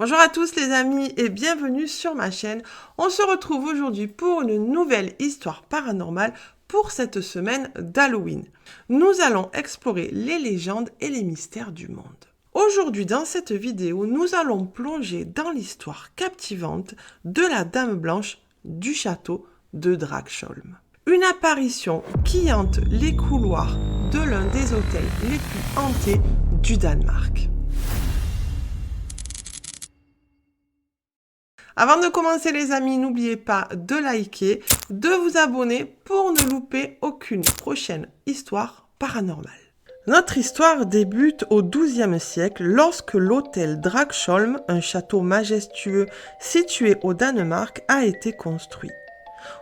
Bonjour à tous les amis et bienvenue sur ma chaîne. On se retrouve aujourd'hui pour une nouvelle histoire paranormale pour cette semaine d'Halloween. Nous allons explorer les légendes et les mystères du monde. Aujourd'hui dans cette vidéo, nous allons plonger dans l'histoire captivante de la Dame Blanche du château de Dragsholm. Une apparition qui hante les couloirs de l'un des hôtels les plus hantés du Danemark. Avant de commencer les amis, n'oubliez pas de liker, de vous abonner pour ne louper aucune prochaine histoire paranormale. Notre histoire débute au XIIe siècle lorsque l'hôtel Dragsholm, un château majestueux situé au Danemark, a été construit.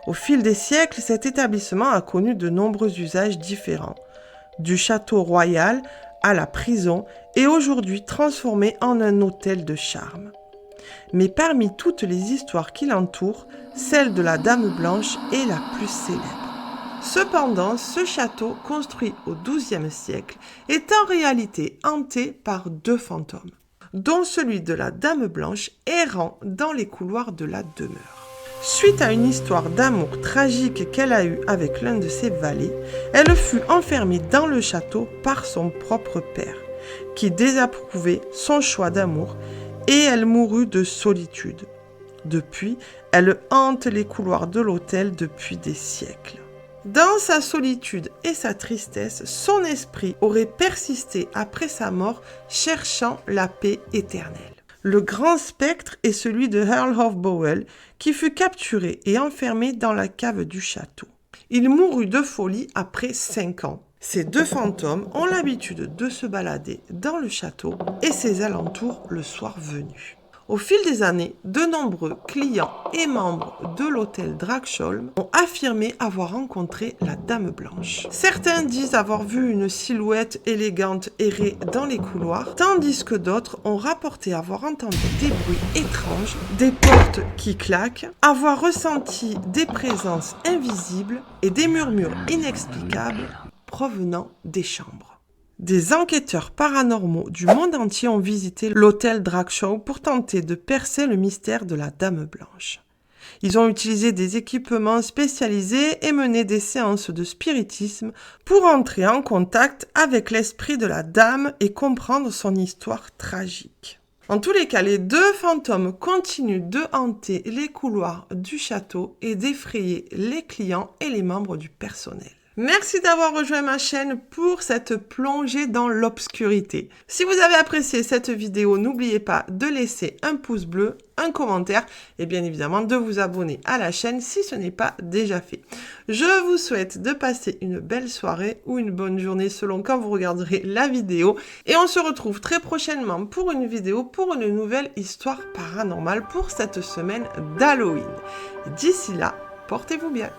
Au fil des siècles, cet établissement a connu de nombreux usages différents, du château royal à la prison et aujourd'hui transformé en un hôtel de charme. Mais parmi toutes les histoires qui l'entourent, celle de la Dame Blanche est la plus célèbre. Cependant, ce château, construit au XIIe siècle, est en réalité hanté par deux fantômes, dont celui de la Dame Blanche errant dans les couloirs de la demeure. Suite à une histoire d'amour tragique qu'elle a eue avec l'un de ses valets, elle fut enfermée dans le château par son propre père, qui désapprouvait son choix d'amour, et elle mourut de solitude. Depuis, elle hante les couloirs de l'hôtel depuis des siècles. Dans sa solitude et sa tristesse, son esprit aurait persisté après sa mort, cherchant la paix éternelle. Le grand spectre est celui de Earl of Bowell, qui fut capturé et enfermé dans la cave du château. Il mourut de folie après 5 ans. Ces deux fantômes ont l'habitude de se balader dans le château et ses alentours le soir venu. Au fil des années, de nombreux clients et membres de l'hôtel Dragsholm ont affirmé avoir rencontré la Dame Blanche. Certains disent avoir vu une silhouette élégante errer dans les couloirs, tandis que d'autres ont rapporté avoir entendu des bruits étranges, des portes qui claquent, avoir ressenti des présences invisibles et des murmures inexplicables provenant des chambres. Des enquêteurs paranormaux du monde entier ont visité l'hôtel Dragsholm pour tenter de percer le mystère de la Dame Blanche. Ils ont utilisé des équipements spécialisés et mené des séances de spiritisme pour entrer en contact avec l'esprit de la dame et comprendre son histoire tragique. En tous les cas, les deux fantômes continuent de hanter les couloirs du château et d'effrayer les clients et les membres du personnel. Merci d'avoir rejoint ma chaîne pour cette plongée dans l'obscurité. Si vous avez apprécié cette vidéo, n'oubliez pas de laisser un pouce bleu, un commentaire et bien évidemment de vous abonner à la chaîne si ce n'est pas déjà fait. Je vous souhaite de passer une belle soirée ou une bonne journée selon quand vous regarderez la vidéo et on se retrouve très prochainement pour une vidéo pour une nouvelle histoire paranormale pour cette semaine d'Halloween. D'ici là, portez-vous bien.